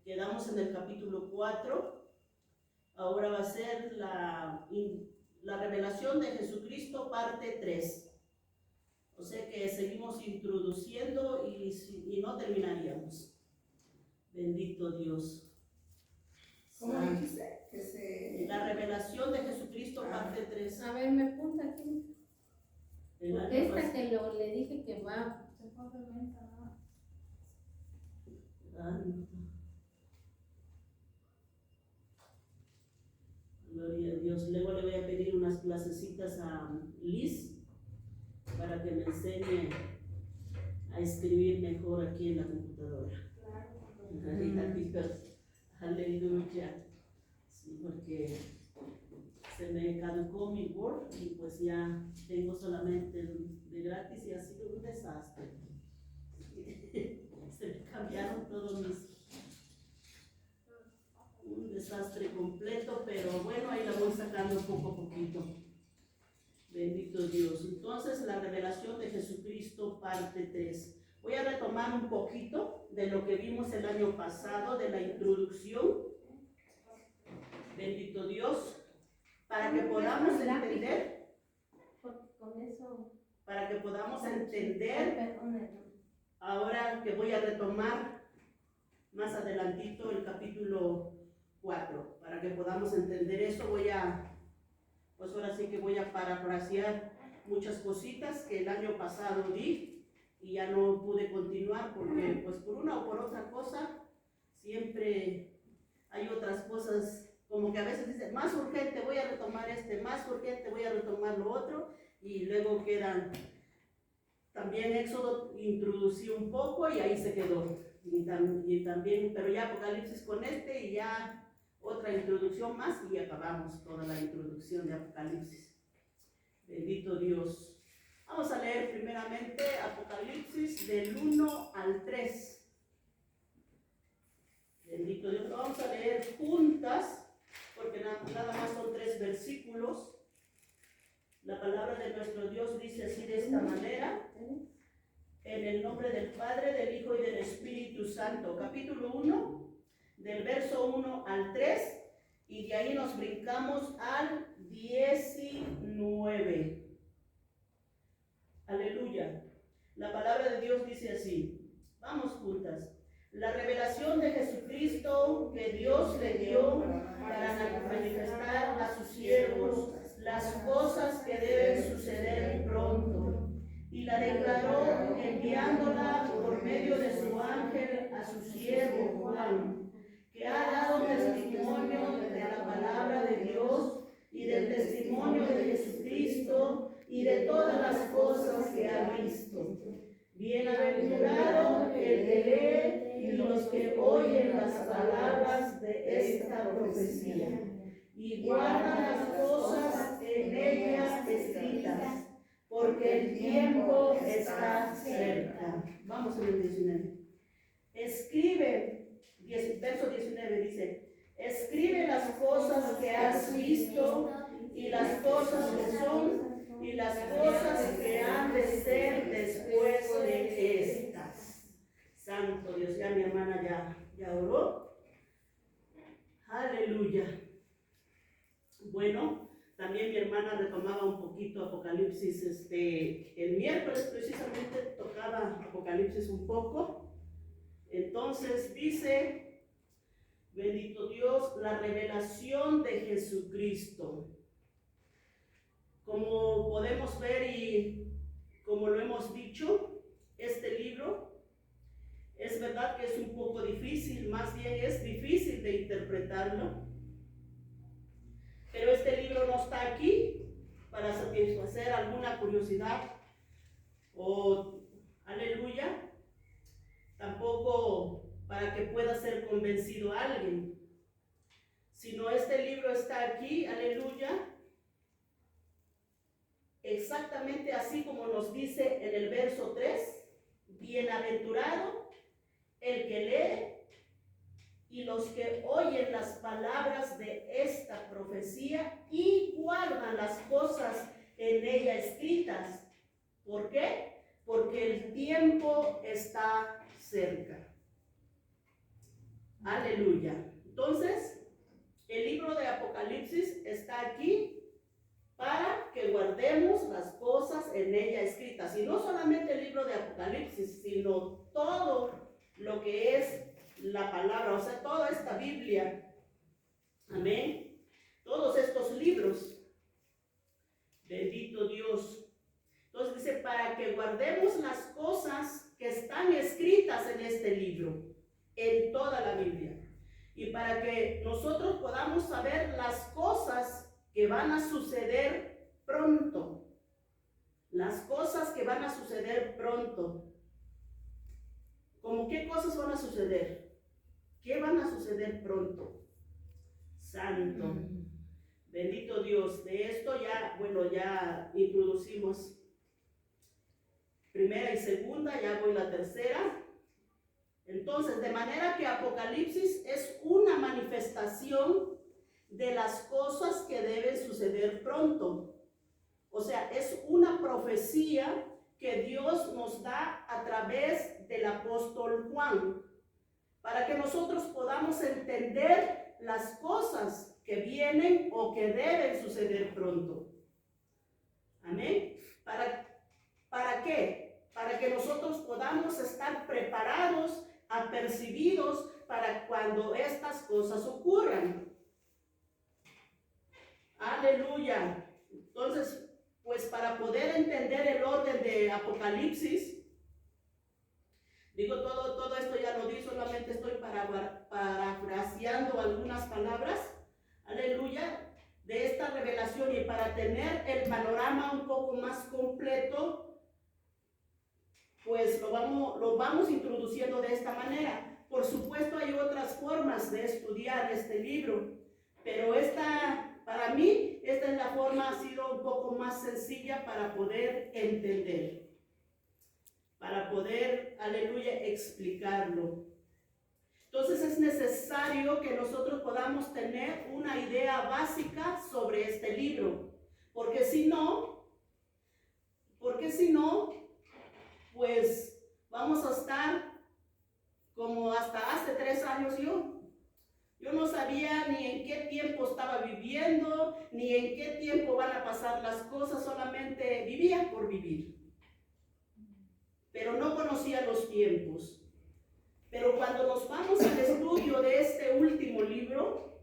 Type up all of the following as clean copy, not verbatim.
Quedamos en el capítulo 4. Ahora va a ser la revelación de Jesucristo, parte 3. O sea que seguimos introduciendo y no terminaríamos. Bendito Dios. ¿Cómo dijiste? La revelación de Jesucristo, parte 3. A ver, me apunta aquí. Porque esta que le dije que va. Se fue de venta, ¿no? Gloria a Dios. Luego le voy a pedir unas clasecitas a Liz para que me enseñe a escribir mejor aquí en la computadora. Aleluya. Sí, porque se me caducó mi Word y pues ya tengo solamente de gratis y ha sido un desastre. Se me cambiaron todos un desastre completo, pero bueno, ahí la voy sacando poco a poquito. Bendito Dios. Entonces, la revelación de Jesucristo, parte 3. Voy a retomar un poquito de lo que vimos el año pasado, de la introducción. Bendito Dios. Para que podamos entender. Para que podamos entender. Ahora que voy a retomar más adelantito el capítulo 4. Para que podamos entender eso, pues ahora sí que voy a parafrasear muchas cositas que el año pasado di y ya no pude continuar porque pues por una o por otra cosa siempre hay otras cosas como que a veces dicen más urgente voy a retomar más urgente voy a retomar lo otro y luego quedan. También Éxodo introducí un poco y ahí se quedó y también, pero ya Apocalipsis con y ya otra introducción más y acabamos toda la introducción de Apocalipsis. Bendito Dios. Vamos a leer primeramente Apocalipsis del 1 al 3. Bendito Dios. Lo vamos a leer juntas porque nada más son 3 versículos. La palabra de nuestro Dios dice así de esta manera. En el nombre del Padre, del Hijo y del Espíritu Santo. Capítulo 1. Del verso 1 al 3 y de ahí nos brincamos al 19. Aleluya. La palabra de Dios dice así. Vamos juntas. La revelación de Jesucristo que Dios le dio para manifestar a sus siervos las cosas que deben suceder pronto. Y la declaró enviándola por medio de su ángel a su siervo Juan, que ha dado testimonio de la palabra de Dios y del testimonio de Jesucristo y de todas las cosas que ha visto. Bienaventurado el que lee y los que oyen las palabras de esta profecía y guardan las cosas en ellas escritas, porque el tiempo está cerca. Vamos a el 19. Escribe. Verso 19 dice, escribe las cosas que has visto y las cosas que son y las cosas que han de ser después de estas. Santo Dios, ya mi hermana ya oró. Aleluya. Bueno, también mi hermana retomaba un poquito Apocalipsis, el miércoles precisamente tocaba Apocalipsis un poco. Entonces dice, bendito Dios, la revelación de Jesucristo. Como podemos ver y como lo hemos dicho, este libro es verdad que es un poco difícil, más bien es difícil de interpretarlo. Pero este libro no está aquí para satisfacer alguna curiosidad o aleluya. Tampoco para que pueda ser convencido a alguien, sino este libro está aquí, aleluya, exactamente así como nos dice en el verso 3, bienaventurado el que lee y los que oyen las palabras de esta profecía y guardan las cosas en ella escritas. ¿Por qué? Porque el tiempo está cerca. Aleluya. Entonces, el libro de Apocalipsis está aquí para que guardemos las cosas en ella escritas. Y no solamente el libro de Apocalipsis, sino todo lo que es la palabra, o sea, toda esta Biblia. Amén. Todos estos libros. Bendito Dios. Entonces dice, para que guardemos las cosas que están escritas en este libro, en toda la Biblia. Y para que nosotros podamos saber las cosas que van a suceder pronto. Las cosas que van a suceder pronto. ¿Cómo qué cosas van a suceder? ¿Qué van a suceder pronto? Santo. Bendito Dios. De esto ya, bueno, ya introducimos primera y segunda, ya voy la tercera. Entonces, de manera que Apocalipsis es una manifestación de las cosas que deben suceder pronto. O sea, es una profecía que Dios nos da a través del apóstol Juan, para que nosotros podamos entender las cosas que vienen o que deben suceder pronto. Amén. ¿Para qué? Para que nosotros podamos estar preparados, apercibidos para cuando estas cosas ocurran. Aleluya. Entonces, pues para poder entender el orden de Apocalipsis, digo, todo esto ya lo di, solamente estoy parafraseando algunas palabras, aleluya, de esta revelación, y para tener el panorama un poco más completo, pues lo vamos introduciendo de esta manera. Por supuesto hay otras formas de estudiar este libro, pero para mí, esta es la forma, ha sido un poco más sencilla para poder entender, para poder, aleluya, explicarlo. Entonces es necesario que nosotros podamos tener una idea básica sobre este libro, porque si no, pues vamos a estar como hasta hace 3 años yo no sabía ni en qué tiempo estaba viviendo, ni en qué tiempo van a pasar las cosas, solamente vivía por vivir. Pero no conocía los tiempos. Pero cuando nos vamos al estudio de este último libro,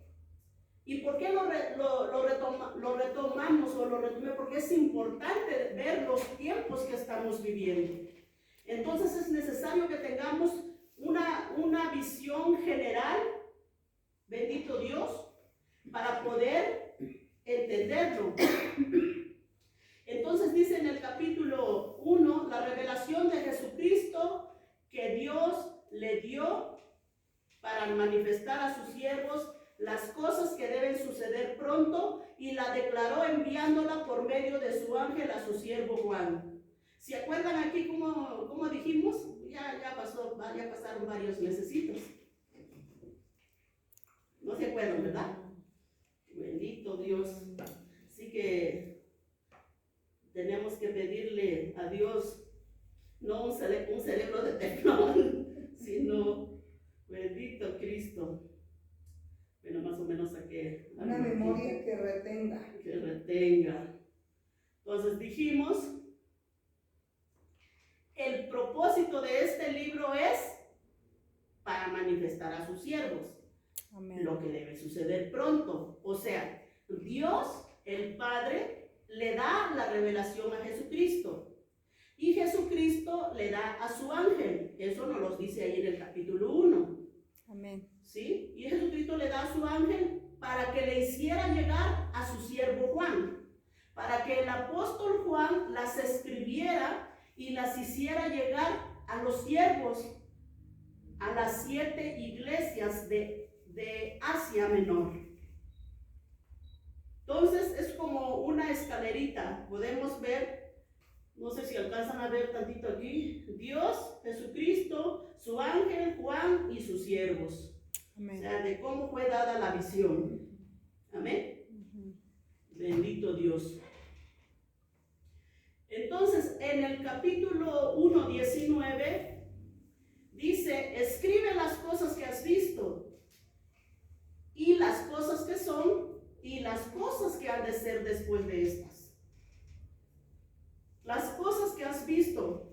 ¿y por qué lo retomamos o lo retomé? Porque es importante ver los tiempos que estamos viviendo. Entonces es necesario que tengamos una visión general, bendito Dios, para poder entenderlo. Entonces dice en el capítulo 1, la revelación de Jesucristo que Dios le dio para manifestar a sus siervos las cosas que deben suceder pronto, y la declaró enviándola por medio de su ángel a su siervo Juan. ¿Se acuerdan aquí cómo dijimos? Ya pasaron varios mesecitos. No se acuerdan, ¿verdad? Bendito Dios. Así que tenemos que pedirle a Dios no un cerebro de teflón, sino bendito Cristo. Bueno, más o menos saqué una memoria que retenga. Que retenga. Entonces dijimos, el propósito de este libro es para manifestar a sus siervos. Amén. Lo que debe suceder pronto. O sea, Dios, el Padre, le da la revelación a Jesucristo. Y Jesucristo le da a su ángel. Eso nos lo dice ahí en el capítulo 1. Amén. ¿Sí? Y Jesucristo le da a su ángel para que le hiciera llegar a su siervo Juan. Para que el apóstol Juan las escribiera y las hiciera llegar a los siervos, a las 7 iglesias de Asia Menor. Entonces es como una escalerita. Podemos ver, no sé si alcanzan a ver tantito aquí, Dios, Jesucristo, su ángel, Juan y sus siervos. Amén. O sea, de cómo fue dada la visión. Amén. Bendito Dios. Entonces, en el capítulo 1:19 dice, escribe las cosas que has visto de ser después de estas. Las cosas que has visto.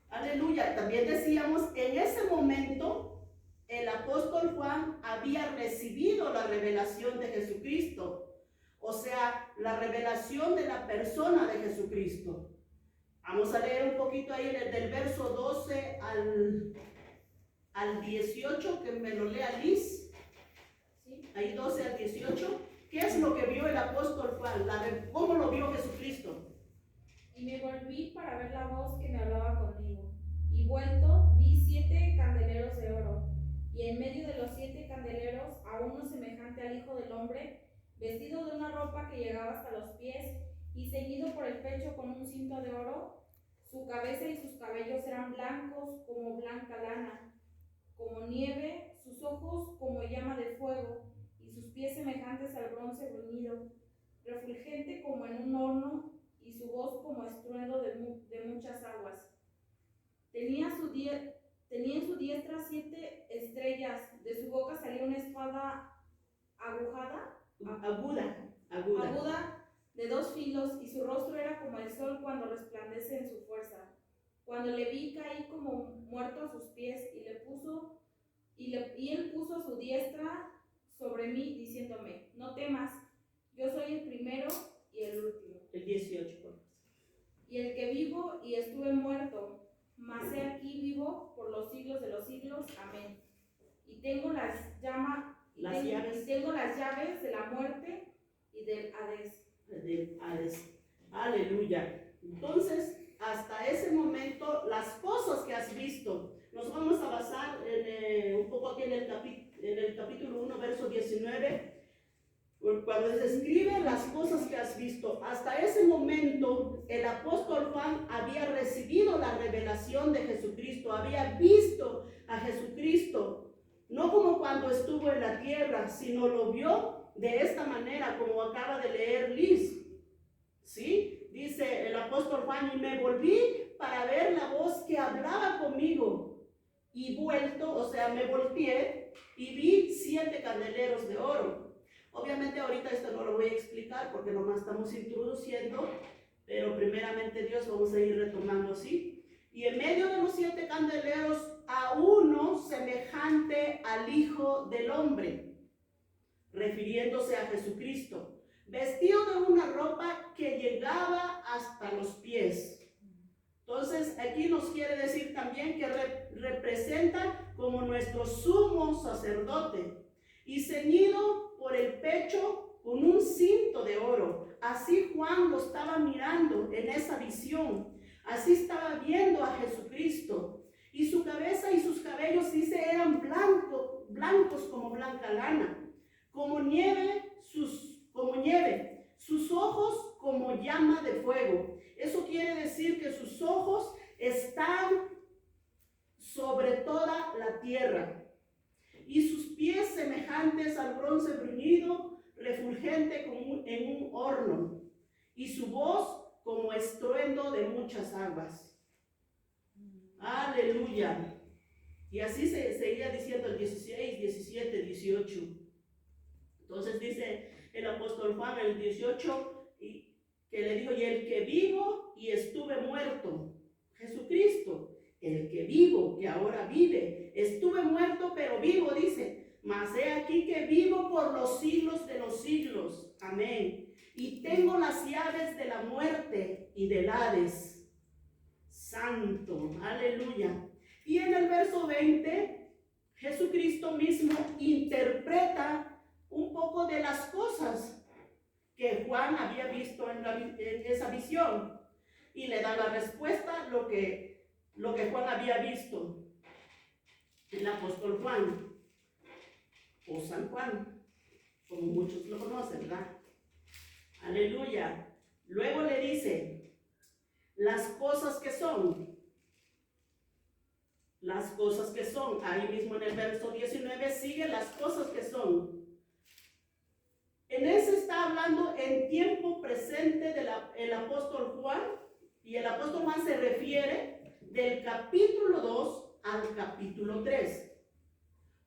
Aleluya. También decíamos, en ese momento, el apóstol Juan había recibido la revelación de Jesucristo. O sea, la revelación de la persona de Jesucristo. Vamos a leer un poquito ahí del verso 12 al 18, que me lo lea Liz. ¿Sí? Ahí 12 al 18. ¿Qué es lo que vio el apóstol Juan? ¿Cómo lo vio Jesucristo? Y me volví para ver la voz que me hablaba conmigo. Y vuelto, vi 7 candeleros de oro. Y en medio de los 7 candeleros, a uno semejante al Hijo del Hombre, vestido de una ropa que llegaba hasta los pies, y ceñido por el pecho con un cinto de oro. Su cabeza y sus cabellos eran blancos como blanca lana, como nieve, sus ojos como llama de fuego, y sus pies semejantes al bronce bruñido, refulgente como en un horno, y su voz como estruendo de muchas aguas. Tenía en su diestra 7 estrellas, de su boca salía una espada aguda de 2 filos, y su rostro era como el sol cuando resplandece en su fuerza. Cuando le vi, caí como muerto a sus pies, y él puso su diestra sobre mí, diciéndome: no temas, yo soy el primero y el último. El 18, por favor. Y el que vivo y estuve muerto, mas he aquí vivo por los siglos de los siglos. Amén. Y tengo las llaves de la muerte y del Hades. Aleluya. Entonces, hasta ese momento, las cosas que has visto, nos vamos a basar un poco aquí en el capítulo 1, verso 19, cuando se describe las cosas que has visto. Hasta ese momento, el apóstol Juan había recibido la revelación de Jesucristo, había visto a Jesucristo, no como cuando estuvo en la tierra, sino lo vio de esta manera, como acaba de leer Liz. ¿Sí? Dice el apóstol Juan: y me volví para ver la voz que hablaba conmigo, y vuelto, o sea, me volteé y vi 7 candeleros de oro. Obviamente ahorita esto no lo voy a explicar porque nomás estamos introduciendo, pero primeramente Dios vamos a ir retomando así. Y en medio de los 7 candeleros, a uno semejante al Hijo del Hombre, refiriéndose a Jesucristo, vestido de una ropa que llegaba hasta los pies. Entonces aquí nos quiere decir también que representa como nuestro sumo sacerdote, y ceñido por el pecho con un cinto de oro. Así Juan lo estaba mirando en esa visión, así estaba viendo a Jesucristo, y su cabeza y sus cabellos, dice, eran blancos como blanca lana, como nieve, sus ojos como llama de fuego. Eso quiere decir que sus ojos están sobre toda la tierra, y sus pies semejantes al bronce bruñido, refulgente en un horno, y su voz como estruendo de muchas aguas. Aleluya. Y así se seguía diciendo el 16, 17, 18. Entonces dice el apóstol Juan el 18, que le dijo: y el que vivo y estuve muerto, Jesucristo, el que vivo, que ahora vive, estuve muerto pero vivo, dice, mas he aquí que vivo por los siglos de los siglos. Amén. Y tengo las llaves de la muerte y del Hades. Santo, aleluya. Y en el verso 20, Jesucristo mismo interpreta un poco de las cosas que Juan había visto en esa visión, y le da la respuesta lo que Juan había visto. El apóstol Juan, o San Juan, como muchos lo conocen, ¿verdad? Aleluya. Luego le dice las cosas que son. Las cosas que son. Ahí mismo en el verso 19 sigue las cosas que son. En ese está hablando en tiempo presente el apóstol Juan, y el apóstol Juan se refiere del capítulo 2 al capítulo 3.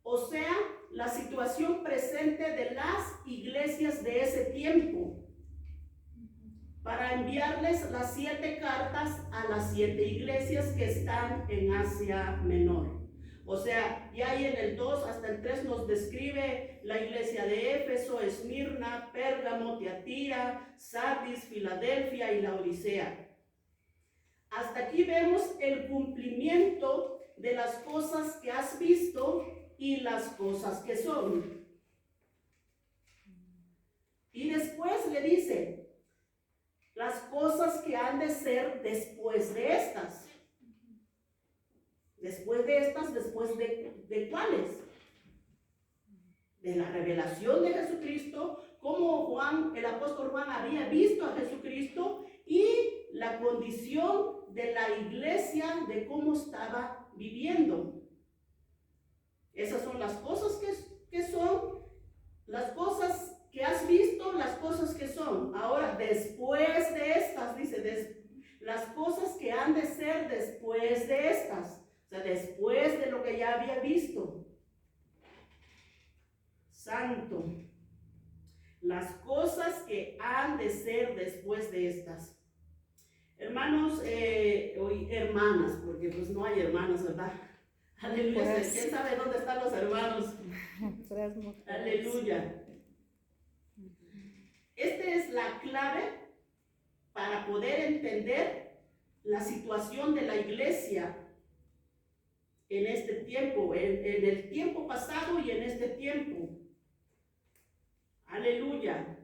O sea, la situación presente de las iglesias de ese tiempo para enviarles las 7 cartas a las 7 iglesias que están en Asia Menor. O sea, ya ahí en el 2 hasta el 3 nos describe la iglesia de Éfeso, Esmirna, Pérgamo, Tiatira, Sardis, Filadelfia y Laodicea. Hasta aquí vemos el cumplimiento de las cosas que has visto y las cosas que son. Y después le dice, las cosas que han de ser después de estas. Después de estas, después de ¿cuáles? De la revelación de Jesucristo, como Juan, el apóstol Juan había visto a Jesucristo y la condición de la iglesia, de cómo estaba viviendo. Esas son las cosas que son, las cosas que has visto, las cosas que son. Ahora, después de estas, dice, las cosas que han de ser después de estas. O sea, después de lo que ya había visto. Santo. Las cosas que han de ser después de estas. Hermanos, hoy hermanas, porque pues no hay hermanos, ¿verdad? Aleluya. ¿Quién sabe dónde están los hermanos? Aleluya. Esta es la clave para poder entender la situación de la iglesia en este tiempo, en el tiempo pasado y en este tiempo. Aleluya.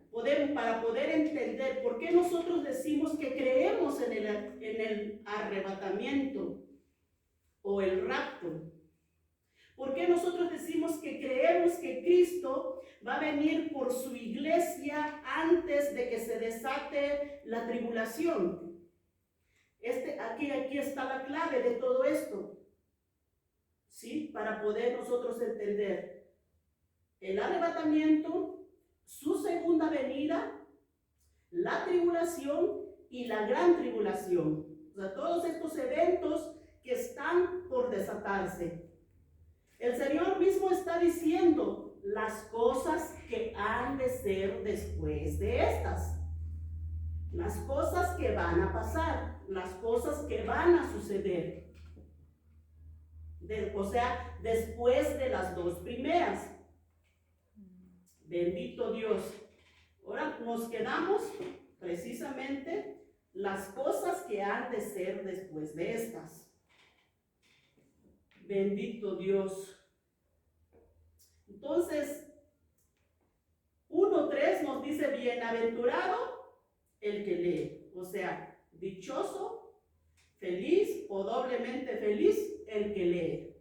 Para poder entender por qué nosotros decimos que creemos en el arrebatamiento o el rapto. ¿Por qué nosotros decimos que creemos que Cristo va a venir por su iglesia antes de que se desate la tribulación? Aquí está la clave de todo esto. ¿Sí? Para poder nosotros entender el arrebatamiento, su segunda venida, la tribulación y la gran tribulación. O sea, todos estos eventos que están por desatarse. El Señor mismo está diciendo las cosas que han de ser después de estas. Las cosas que van a pasar, las cosas que van a suceder. O sea, después de las 2 primeras. Bendito Dios. Ahora nos quedamos precisamente las cosas que han de ser después de estas. Bendito Dios. Entonces, 1:3 nos dice, bienaventurado el que lee. O sea, dichoso, feliz o doblemente feliz el que lee.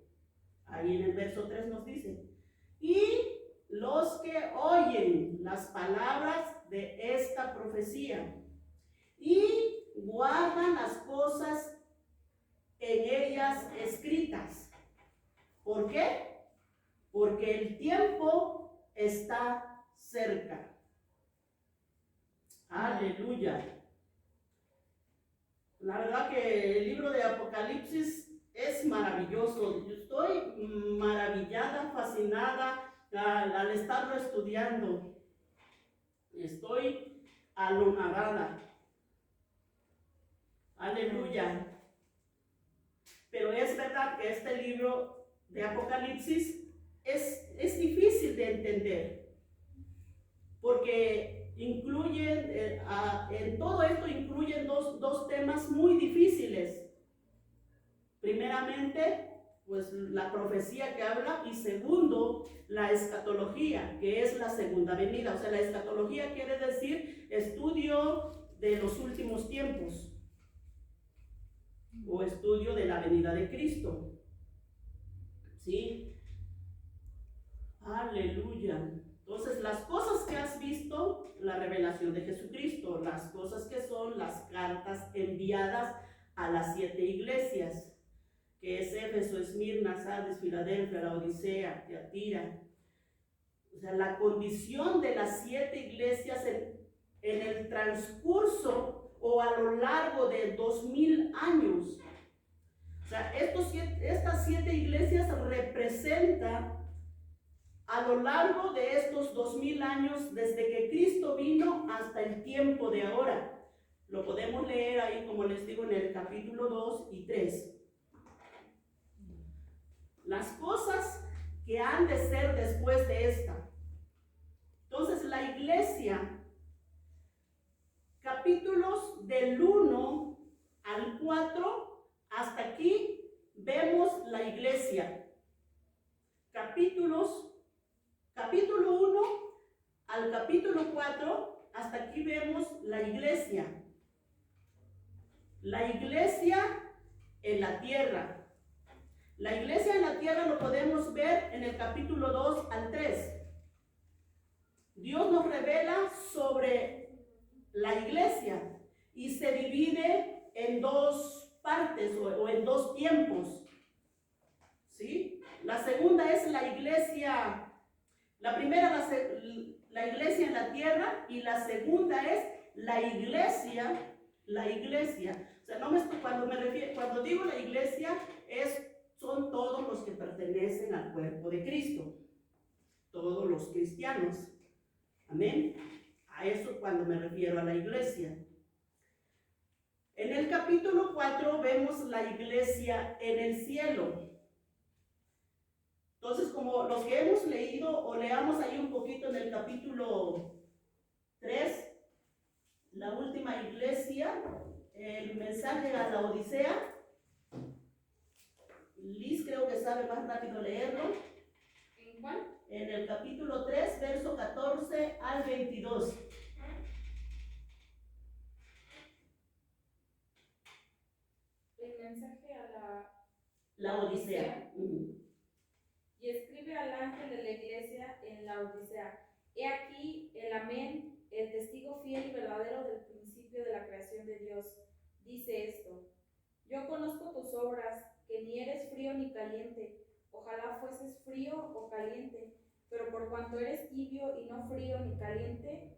Ahí en el verso 3 nos dice, y los que oyen las palabras de esta profecía y guardan las cosas en ellas escritas. ¿Por qué? Porque el tiempo está cerca. Aleluya. La verdad que el libro de Apocalipsis es maravilloso. Yo estoy maravillada, fascinada al estarlo estudiando. Estoy anonadada. Aleluya. Pero es verdad que este libro de Apocalipsis es difícil de entender, porque en todo esto incluyen dos temas muy difíciles. Primeramente, pues la profecía que habla, y segundo, la escatología, que es la segunda venida. O sea, la escatología quiere decir estudio de los últimos tiempos o estudio de la venida de Cristo. ¿Sí? Aleluya. Entonces, las cosas que has visto, la revelación de Jesucristo, las cosas que son las cartas enviadas a las 7 iglesias, que es Éfeso, Esmirna, Sardis, Filadelfia, Laodicea, Tiatira. O sea, la condición de las 7 iglesias en el transcurso o a lo largo de 2000 años. O sea, estas 7 iglesias representan a lo largo de estos 2000 años, desde que Cristo vino hasta el tiempo de ahora. Lo podemos leer ahí, como les digo, en el capítulo 2 y 3. Las cosas que han de ser después de esta. Entonces, la iglesia, capítulos del 1 al 4, hasta aquí vemos la iglesia. Capítulo 1 al capítulo 4, hasta aquí vemos la iglesia. La iglesia en la tierra. La iglesia en la tierra lo podemos ver en el capítulo 2 al 3. Dios nos revela sobre la iglesia y se divide en dos partes o en dos tiempos. ¿Sí? La segunda es la iglesia, la primera la iglesia en la tierra, y la segunda es la iglesia. O sea, cuando digo la iglesia son todos los que pertenecen al cuerpo de Cristo, todos los cristianos. Amén. A eso cuando me refiero a la iglesia. En el capítulo 4 vemos la iglesia en el cielo. Entonces, como los que hemos leído o leamos ahí un poquito en el capítulo 3, la última iglesia, el mensaje a la Odisea. Liz creo que sabe más rápido leerlo. ¿En cuál? En el capítulo 3, verso 14 al 22. El mensaje a la Odisea. Y escribe al ángel de la iglesia en la Odisea: he aquí el amén, el testigo fiel y verdadero del principio de la creación de Dios. Dice esto: yo conozco tus obras, que ni eres frío ni caliente. Ojalá fueses frío o caliente, pero por cuanto eres tibio y no frío ni caliente,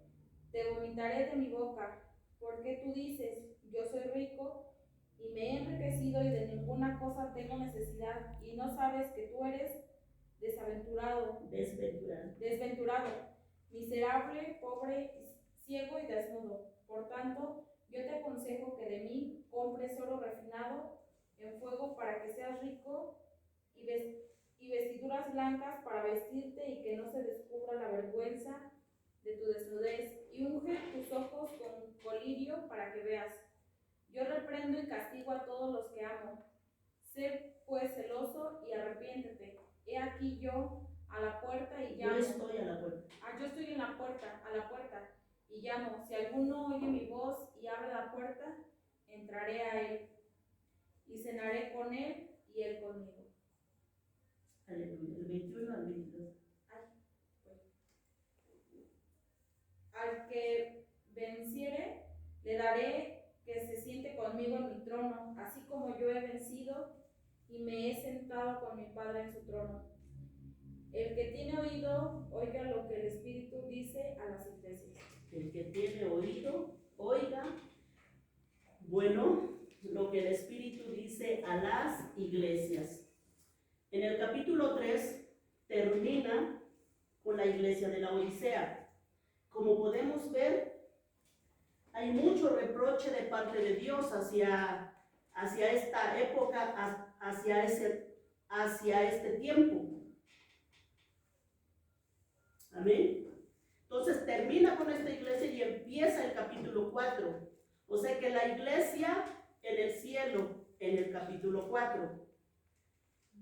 te vomitaré de mi boca. Porque tú dices: yo soy rico y me he enriquecido y de ninguna cosa tengo necesidad, y no sabes que tú eres desventurado, miserable, pobre, ciego y desnudo. Por tanto, yo te aconsejo que de mí compres oro refinado en fuego para que seas rico, y vestiduras blancas para vestirte y que no se descubra la vergüenza de tu desnudez, y unge tus ojos con colirio para que veas. Yo reprendo y castigo a todos los que amo. Sé pues celoso y arrepiéntete. He aquí yo a la puerta y llamo. Yo estoy a la puerta. Yo estoy en la puerta, a la puerta, y llamo. Si alguno oye mi voz y abre la puerta, entraré a él, y cenaré con él y él conmigo. Aleluya. El 21 al 22. Al que venciere, le daré que se siente conmigo en mi trono, así como yo he vencido y me he sentado con mi Padre en su trono. El que tiene oído, oiga lo que el Espíritu dice a las iglesias. El que tiene oído, oiga, bueno, lo que el Espíritu dice a las iglesias. En el capítulo 3 termina con la iglesia de la Odisea. Como podemos ver, hay mucho reproche de parte de Dios hacia esta época, hacia este tiempo. Amén. Entonces termina con esta iglesia y empieza el capítulo 4. O sea que la iglesia en el cielo, en el capítulo 4.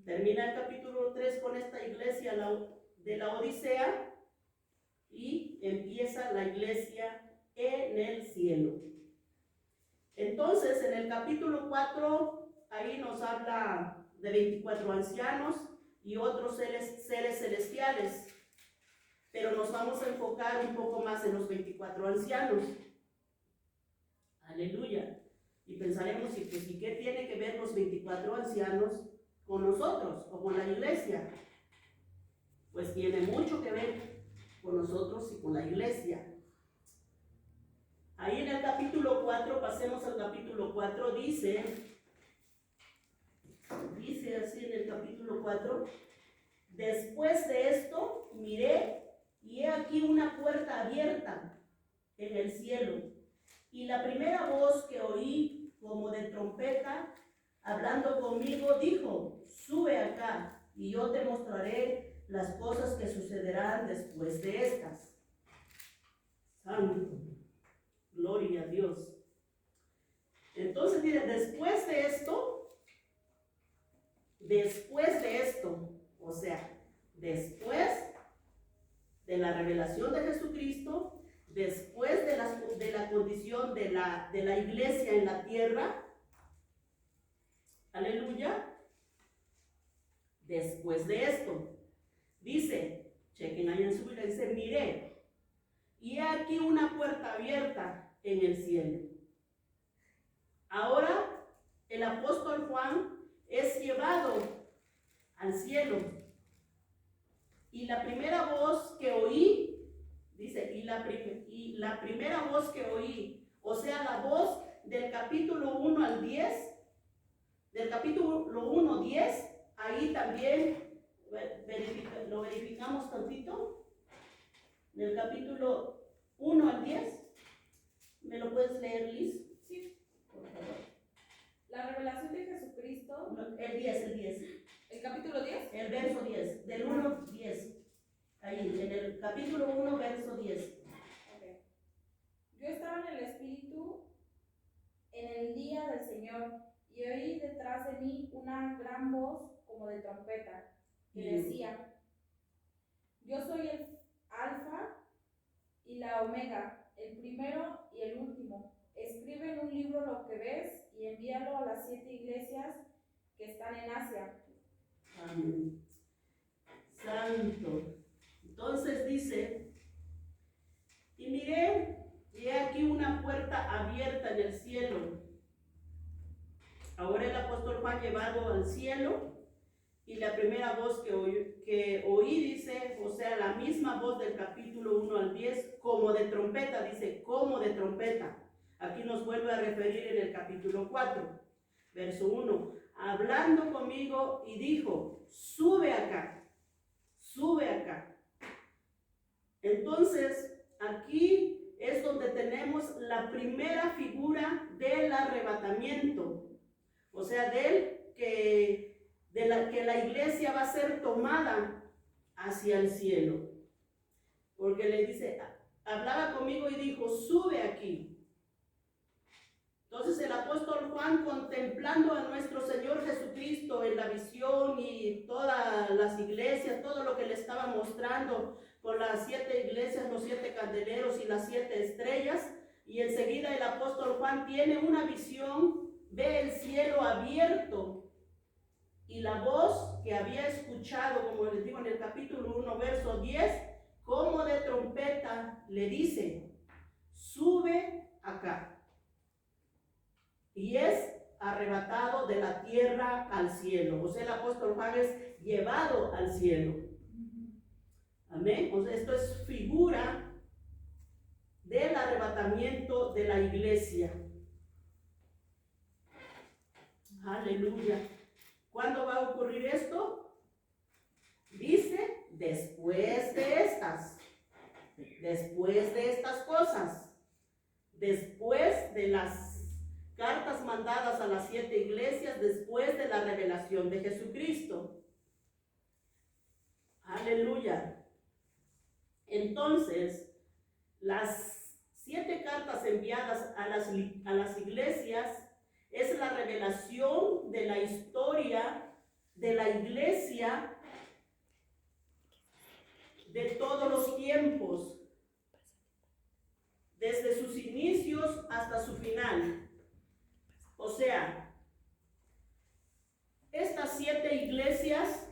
Termina el capítulo 3 con esta iglesia de la Odisea y empieza la iglesia en el cielo. Entonces, en el capítulo 4, ahí nos habla de 24 ancianos y otros seres celestiales. Pero nos vamos a enfocar un poco más en los 24 ancianos. Aleluya. Y pensaremos, ¿y qué tiene que ver los 24 ancianos con nosotros o con la iglesia? Pues tiene mucho que ver con nosotros y con la iglesia. Ahí en el capítulo 4, pasemos al capítulo 4, dice así en el capítulo 4, Después de esto miré y he aquí una puerta abierta en el cielo. Y la primera voz que oí como de trompeta hablando conmigo dijo: sube acá y yo te mostraré las cosas que sucederán después de estas. Santo, gloria a Dios. Entonces mire, después de esto, o sea, después de la revelación de Jesucristo, después de la condición de la iglesia en la tierra, aleluya, después de esto, dice, chequen ahí en su Biblia, dice, miré, y he aquí una puerta abierta en el cielo. Ahora el apóstol Juan es llevado al cielo. Y la primera voz que oí, dice, y la primera voz que oí, o sea, la voz del capítulo 1 al 10, del capítulo 1, 10, ahí también lo verificamos tantito, del capítulo 1 al 10, ¿me lo puedes leer, Liz? Sí. Por favor. La revelación de Jesucristo. No, el 10. ¿El capítulo 10? El verso 10, del 1 al 10. Ahí, en el capítulo 1, verso 10. Okay. Yo estaba en el Espíritu en el día del Señor y oí detrás de mí una gran voz como de trompeta que decía: yo soy el Alfa y la Omega, el primero y el último. Escribe en un libro lo que ves y envíalo a las 7 iglesias que están en Asia. Amén. Santo. Entonces dice, y miré, y he aquí una puerta abierta en el cielo. Ahora el apóstol Juan llevado al cielo, y la primera voz que oí dice, o sea, la misma voz del capítulo 1 al 10, como de trompeta, dice, como de trompeta. Aquí nos vuelve a referir en el capítulo 4, verso 1, hablando conmigo y dijo, sube acá, sube acá. Entonces, aquí es donde tenemos la primera figura del arrebatamiento, o sea, que la iglesia va a ser tomada hacia el cielo, porque le dice, hablaba conmigo y dijo, sube aquí. Entonces el apóstol Juan, contemplando a nuestro Señor Jesucristo en la visión y todas las iglesias, todo lo que le estaba mostrando con las 7 iglesias, los 7 candeleros y las 7 estrellas, y enseguida el apóstol Juan tiene una visión, ve el cielo abierto, y la voz que había escuchado, como les digo en el capítulo 1, verso 10, como de trompeta, le dice, sube acá. Y es arrebatado de la tierra al cielo. O sea, el apóstol Juan es llevado al cielo. Amén. O sea, esto es figura del arrebatamiento de la iglesia. Aleluya. ¿Cuándo va a ocurrir esto? Dice, después de estas cosas, después de las cartas mandadas a las 7 iglesias, después de la revelación de Jesucristo. Aleluya. Entonces, las 7 cartas enviadas a las iglesias es la revelación de la historia de la iglesia de todos los tiempos, desde sus inicios hasta su final. O sea, estas 7 iglesias,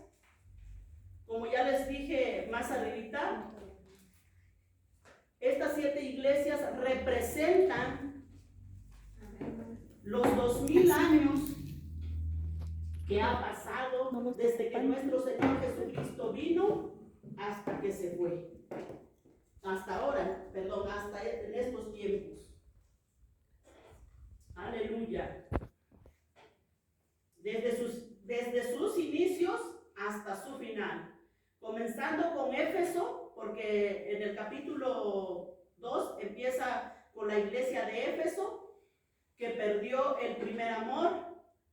como ya les dije más arribita, estas 7 iglesias representan los 2000 años que ha pasado desde que nuestro Señor Jesucristo vino hasta que se fue. Hasta ahora, perdón, hasta en estos tiempos. Aleluya. Desde sus inicios hasta su final. comenzando con Éfeso, porque en el capítulo 2 empieza con la iglesia de Éfeso, que perdió el primer amor,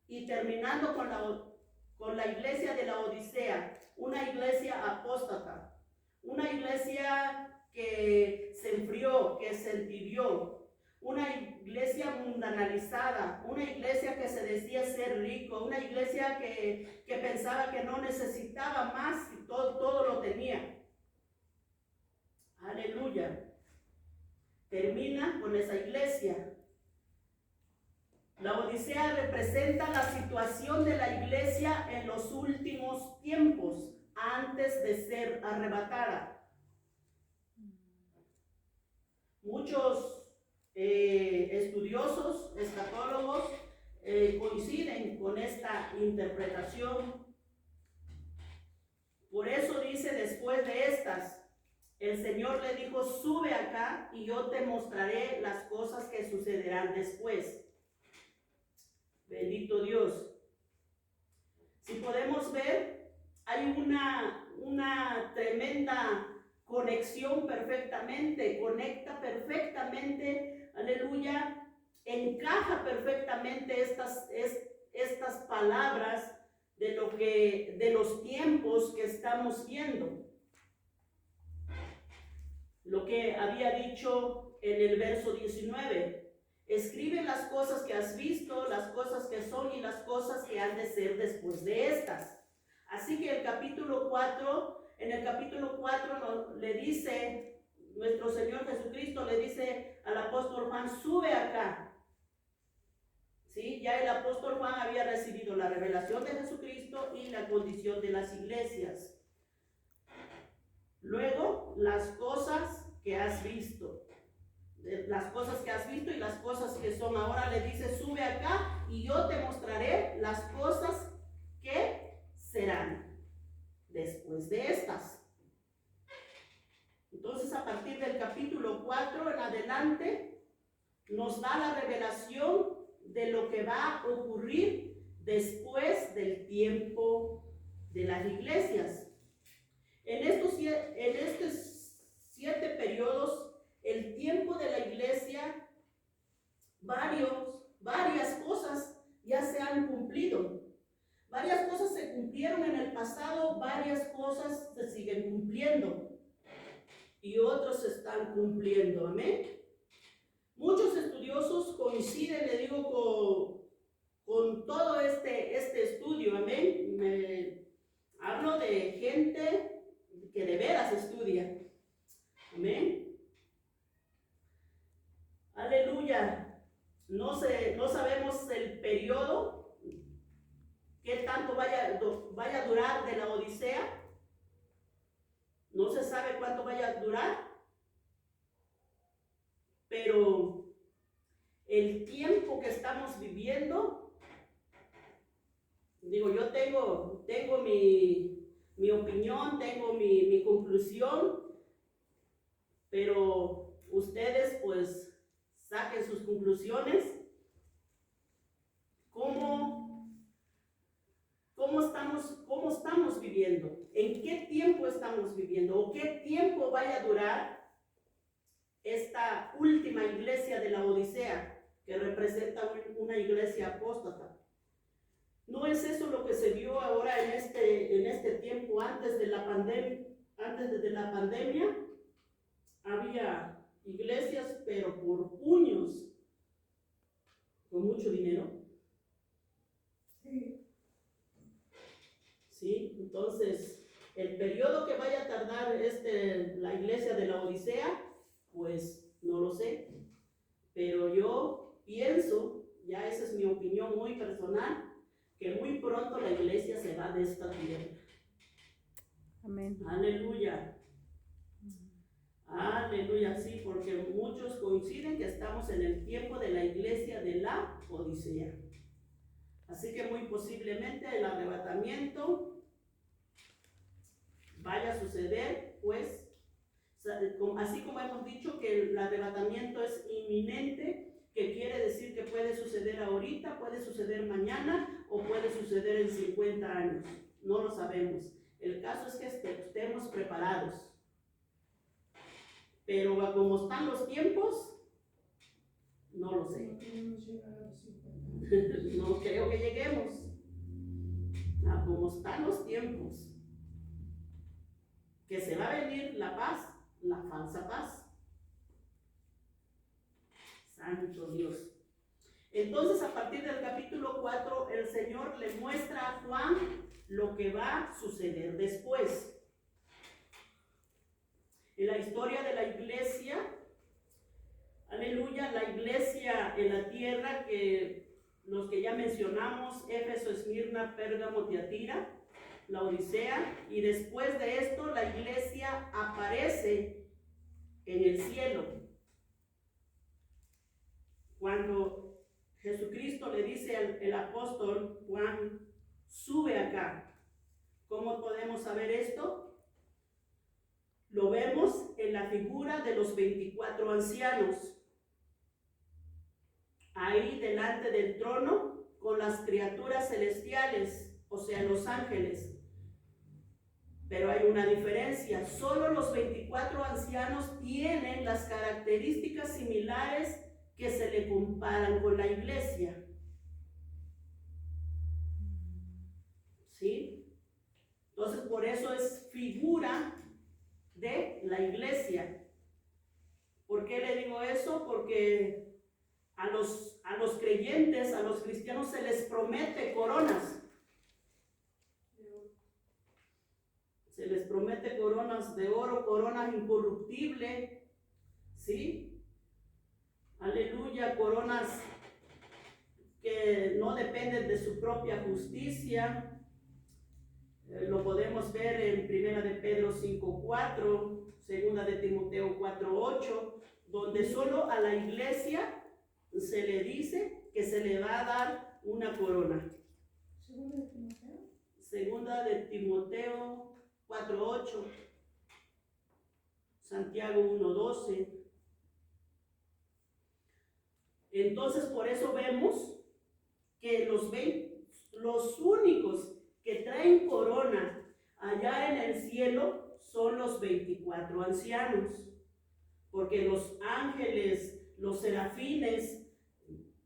y terminando con la iglesia de la Odisea, una iglesia apóstata, una iglesia que se enfrió, que se entibió, una iglesia mundanalizada, una iglesia que se decía ser rico, una iglesia que pensaba que no necesitaba más y todo lo tenía. Aleluya. Termina con esa iglesia. La Odisea representa la situación de la iglesia en los últimos tiempos, antes de ser arrebatada. Muchos estudiosos, escatólogos, coinciden con esta interpretación. Por eso dice, después de estas, el Señor le dijo, sube acá y yo te mostraré las cosas que sucederán después. Bendito Dios. Si podemos ver, hay una tremenda conexión perfectamente, conecta perfectamente, aleluya, encaja perfectamente estas palabras de los tiempos que estamos viendo. Lo que había dicho en el verso 19, escribe las cosas que has visto, las cosas que son y las cosas que han de ser después de estas. Así que en el capítulo 4 le dice, nuestro Señor Jesucristo le dice al apóstol Juan, sube acá. ¿Sí? Ya el apóstol Juan había recibido la revelación de Jesucristo y la condición de las iglesias. Luego, las cosas que has visto. Las cosas que has visto y las cosas que son. Ahora le dice, sube acá y yo te mostraré las cosas que serán después de estas. Entonces, a partir del capítulo 4 en adelante, nos da la revelación de lo que va a ocurrir después del tiempo de las iglesias. En estos 7 periodos, el tiempo de la iglesia, varias cosas ya se han cumplido. Varias cosas se cumplieron en el pasado, varias cosas se siguen cumpliendo. Y otros se están cumpliendo, amén. Muchos estudiosos coinciden, le digo, con todo este estudio, amén. Hablo de gente que de veras estudia, amén. Aleluya. No sabemos el periodo, qué tanto vaya a durar de la Odisea. No se sabe cuánto vaya a durar, pero el tiempo que estamos viviendo, digo, yo tengo mi opinión, tengo mi conclusión, pero ustedes pues saquen sus conclusiones. ¿Cómo estamos viviendo? ¿En qué tiempo estamos viviendo? ¿O qué tiempo vaya a durar esta última iglesia de la Odisea, que representa una iglesia apóstata? ¿No es eso lo que se vio ahora en este tiempo antes de la pandemia? Antes de la pandemia había iglesias, pero por puños, con mucho dinero. Sí, entonces el periodo que vaya a tardar la iglesia de la Odisea, pues no lo sé, pero yo pienso, ya esa es mi opinión muy personal, que muy pronto la iglesia se va de esta tierra. Amén. Aleluya. Aleluya, sí, porque muchos coinciden que estamos en el tiempo de la iglesia de la Odisea. Así que muy posiblemente el arrebatamiento vaya a suceder, pues, así como hemos dicho que el arrebatamiento es inminente, que quiere decir que puede suceder ahorita, puede suceder mañana o puede suceder en 50 años. No lo sabemos. El caso es que estemos preparados. Pero como están los tiempos, no lo sé. No creo que lleguemos a como están los tiempos, que se va a venir la paz, la falsa paz. Santo Dios. Entonces, a partir del capítulo 4, el Señor le muestra a Juan lo que va a suceder después. En la historia de la iglesia, aleluya, la iglesia en la tierra, que los que ya mencionamos, Éfeso, Esmirna, Pérgamo, Tiatira, la Odisea, y después de esto la iglesia aparece en el cielo. Cuando Jesucristo le dice al apóstol Juan, sube acá. ¿Cómo podemos saber esto? Lo vemos en la figura de los 24 ancianos, ahí delante del trono, con las criaturas celestiales, o sea, los ángeles. Pero hay una diferencia, solo los 24 ancianos tienen las características similares que se le comparan con la iglesia. ¿Sí? Entonces, por eso es figura de la iglesia. ¿Por qué le digo eso? Porque a los creyentes, a los cristianos se les promete coronas. Se les promete coronas de oro, coronas incorruptibles, ¿sí? Aleluya, coronas que no dependen de su propia justicia. Lo podemos ver en 1 de Pedro 5:4, 2 de Timoteo 4:8, donde solo a la iglesia se le dice que se le va a dar una corona. Segunda de Timoteo 4:8, Santiago 1:12. Entonces, por eso vemos que los únicos que traen corona allá en el cielo son los 24 ancianos, porque los ángeles, los serafines,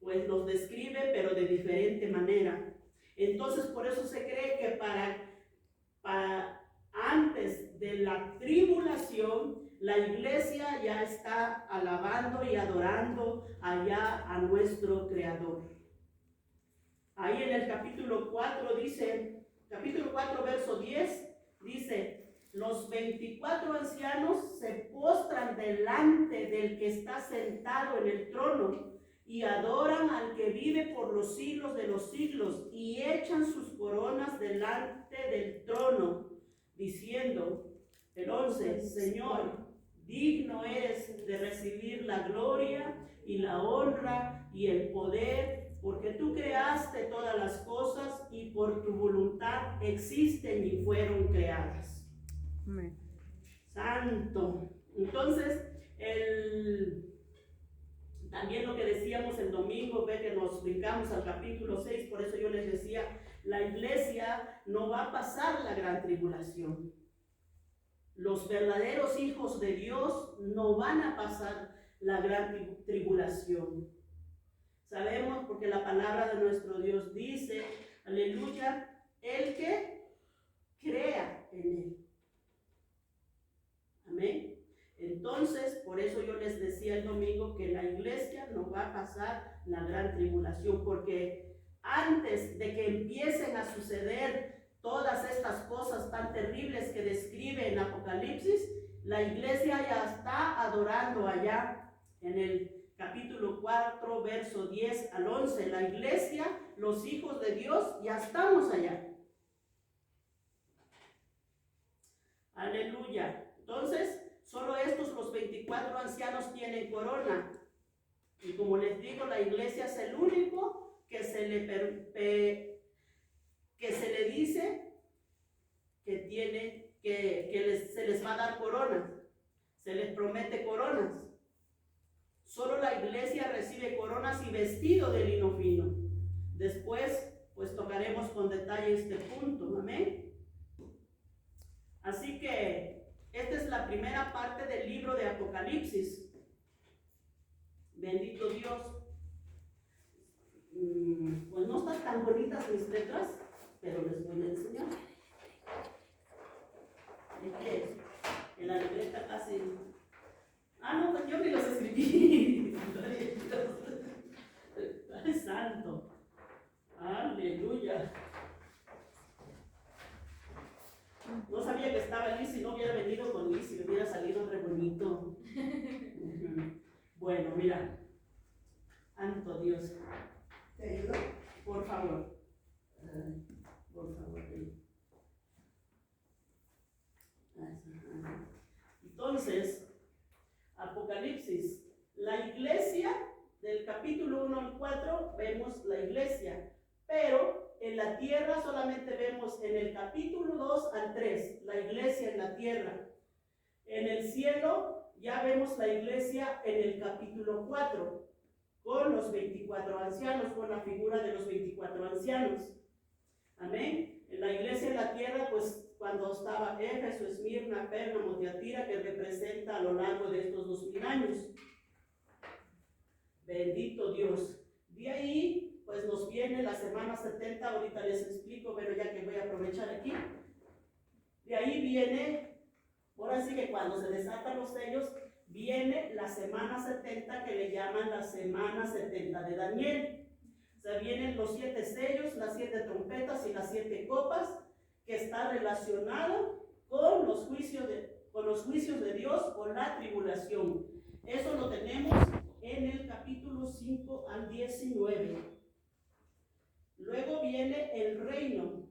pues los describe, pero de diferente manera. Entonces, por eso se cree que para antes de la tribulación, la iglesia ya está alabando y adorando allá a nuestro Creador. Ahí en el capítulo 4 dice, capítulo 4, verso 10, dice, los 24 ancianos se postran delante del que está sentado en el trono y adoran al que vive por los siglos de los siglos y echan sus coronas delante del trono, diciendo, el 11, Señor, digno eres de recibir la gloria y la honra y el poder, porque tú creaste todas las cosas y por tu voluntad existen y fueron creadas. Amén. Santo. Entonces, también lo que decíamos el domingo, ve que nos brincamos al capítulo 6, por eso yo les decía, la iglesia no va a pasar la gran tribulación. Los verdaderos hijos de Dios no van a pasar la gran tribulación. Sabemos porque la palabra de nuestro Dios dice, aleluya, el que crea en él. Amén. Entonces, por eso yo les decía el domingo que la iglesia no va a pasar la gran tribulación, porque antes de que empiecen a suceder todas estas cosas tan terribles que describe en Apocalipsis, la iglesia ya está adorando allá en el capítulo 4, verso 10 al 11. La iglesia, los hijos de Dios, ya estamos allá. Aleluya. Entonces, solo estos, los 24 ancianos, tienen corona. Y como les digo, la iglesia es el único que se le dice que tiene, se les va a dar coronas. Se les promete coronas. Solo la iglesia recibe coronas y vestido de lino fino. Después, pues tocaremos con detalle este punto. Amén. Así que la primera parte del libro de Apocalipsis. Bendito Dios. Pues no están tan bonitas mis letras, pero les voy a enseñar. Es que en la libreta casi... no, pues yo ni los escribí. Padre Santo. Aleluya. No sabía que estaba Liz, si no hubiera venido con Liz, si me hubiera salido re bonito. Bueno, mira. Santo Dios. ¿Te ayudo? Por favor. Por favor. Entonces, Apocalipsis, la iglesia, del capítulo 1 al 4, vemos la iglesia, pero en la tierra solamente vemos en el capítulo 2 al 3, la iglesia en la tierra. En el cielo ya vemos la iglesia en el capítulo 4, con los 24 ancianos, con la figura de los 24 ancianos. Amén. En la iglesia en la tierra, pues cuando estaba Éfeso, Esmirna, Pérgamo, Tiatira, que representa a lo largo de estos 2000 años. Bendito Dios. De ahí, pues nos viene la semana 70, ahorita les explico, pero ya que voy a aprovechar aquí. De ahí viene, ahora sí que cuando se desatan los sellos, viene la semana 70 que le llaman la semana 70 de Daniel. O sea, vienen los 7 sellos, las 7 trompetas y las 7 copas, que está relacionado con los juicios de Dios o la tribulación. Eso lo tenemos en el capítulo 5 al 19. Luego viene el reino.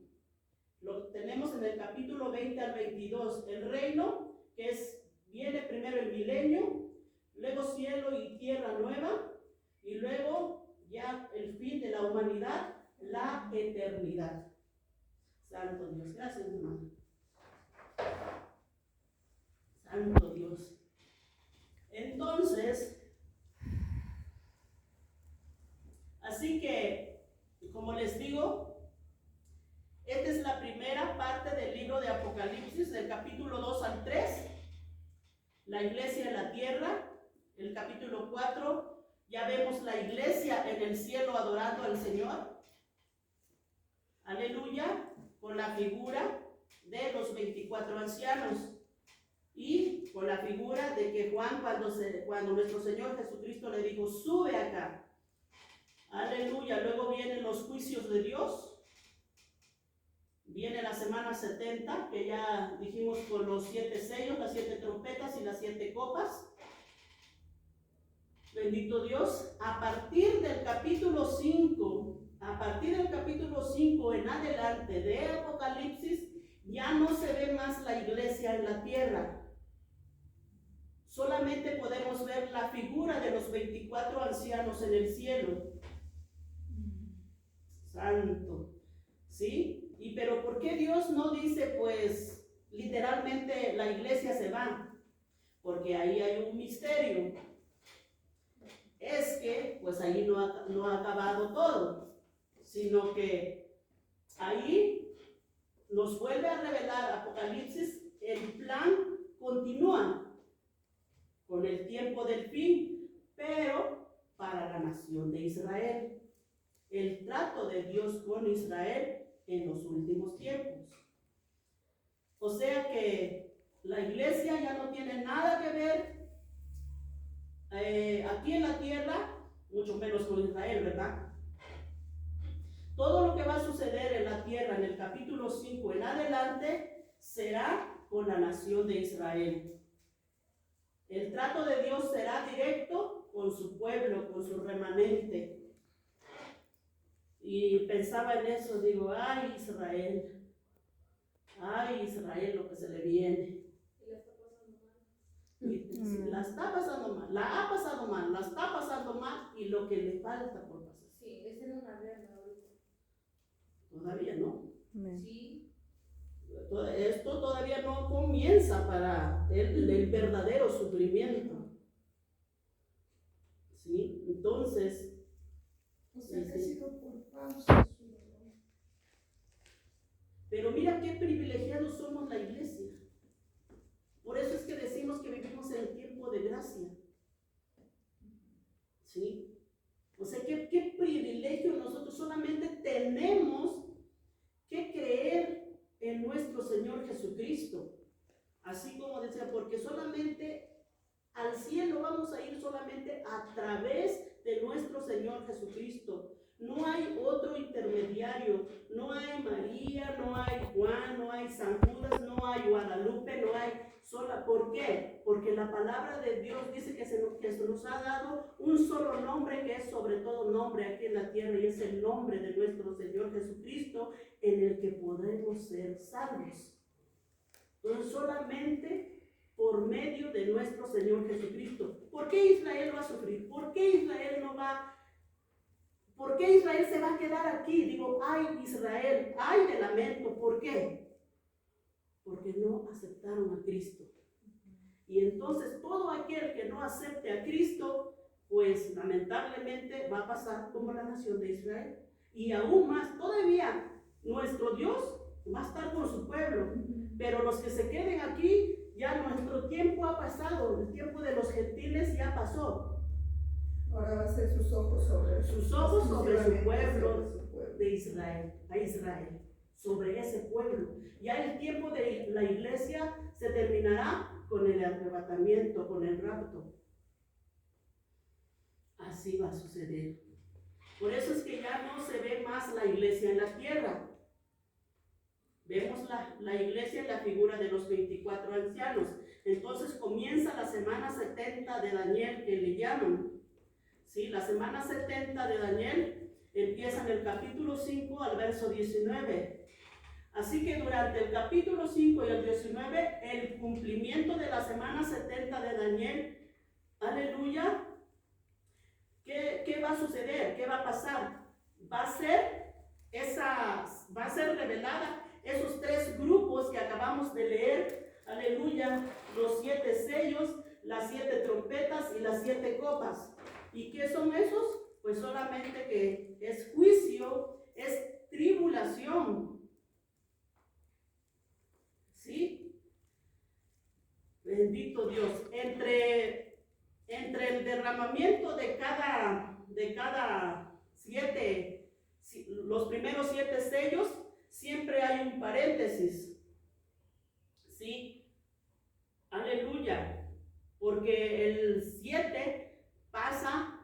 Lo tenemos en el capítulo 20 al 22. El reino, que viene primero el milenio, luego cielo y tierra nueva, y luego ya el fin de la humanidad, la eternidad. Santo Dios, gracias hermano. Santo Dios. Entonces, así que, como les digo, esta es la primera parte del libro de Apocalipsis, del capítulo 2 al 3, la iglesia en la tierra. El capítulo 4, ya vemos la iglesia en el cielo adorando al Señor. Aleluya, con la figura de los 24 ancianos y con la figura de que Juan, cuando nuestro Señor Jesucristo le dijo, sube acá. Aleluya. Luego vienen los juicios de Dios. Viene la semana 70, que ya dijimos, con los 7 sellos, las 7 trompetas y las 7 copas. Bendito Dios. A partir del capítulo 5 en adelante de Apocalipsis, ya no se ve más la iglesia en la tierra. Solamente podemos ver la figura de los 24 ancianos en el cielo. Santo. ¿Sí? Pero ¿por qué Dios no dice, pues, literalmente la iglesia se va? Porque ahí hay un misterio. Es que, pues ahí no ha acabado todo, sino que ahí nos vuelve a revelar Apocalipsis, el plan continúa con el tiempo del fin, pero para la nación de Israel. El trato de Dios con Israel en los últimos tiempos. O sea que la iglesia ya no tiene nada que ver aquí en la tierra, mucho menos con Israel, ¿verdad? Todo lo que va a suceder en la tierra en el capítulo 5 en adelante será con la nación de Israel. El trato de Dios será directo con su pueblo, con su remanente. Y pensaba en eso, digo, ay Israel, lo que se le viene. Y la está pasando mal, la ha pasado mal, la está pasando mal y lo que le falta por pasar. Sí, es en una guerra ahorita. Todavía no. Sí. Esto todavía no comienza para el verdadero sufrimiento. ¿Sí? Entonces, O sea, que ha sido por pausa su dolor. pero mira qué privilegiados somos la iglesia. Por eso es que Así como decía, porque solamente al cielo vamos a ir solamente a través de nuestro Señor Jesucristo. No hay otro intermediario, no hay María, no hay Juan, no hay San Judas, no hay Guadalupe, no hay sola. ¿Por qué? Porque la palabra de Dios dice que se nos ha dado un solo nombre que es sobre todo nombre aquí en la tierra, y es el nombre de nuestro Señor Jesucristo, en el que podremos ser salvos. Entonces solamente por medio de nuestro Señor Jesucristo. ¿Por qué Israel va a sufrir? ¿Por qué Israel no va? ¿Por qué Israel se va a quedar aquí? Digo, ay Israel, ay de lamento. ¿Por qué? Porque no aceptaron a Cristo. Y entonces todo aquel que no acepte a Cristo, pues lamentablemente va a pasar como la nación de Israel. Y aún más, todavía nuestro Dios va a estar con su pueblo. Pero los que se queden aquí, ya nuestro tiempo ha pasado, el tiempo de los gentiles ya pasó. Ahora va a ser sus ojos sobre su pueblo de Israel, a Israel, sobre ese pueblo. Ya el tiempo de la iglesia se terminará con el arrebatamiento, con el rapto. Así va a suceder. Por eso es que ya no se ve más la iglesia en la tierra. Vemos la iglesia en la figura de los 24 ancianos. Entonces comienza la semana 70 de Daniel, que le llaman. ¿Sí? La semana 70 de Daniel empieza en el capítulo 5 al verso 19. Así que durante el capítulo 5 y el 19, el cumplimiento de la semana 70 de Daniel, aleluya, ¿qué va a suceder? ¿Qué va a pasar? Va a ser revelada esos tres grupos que acabamos de leer, aleluya, los 7 sellos, las 7 trompetas y las 7 copas. ¿Y qué son esos? Pues solamente que es juicio, es tribulación. ¿Sí? Bendito Dios. Entre el derramamiento de cada 7, los primeros 7 sellos, siempre hay un paréntesis. ¿Sí? Aleluya. Porque el 7 pasa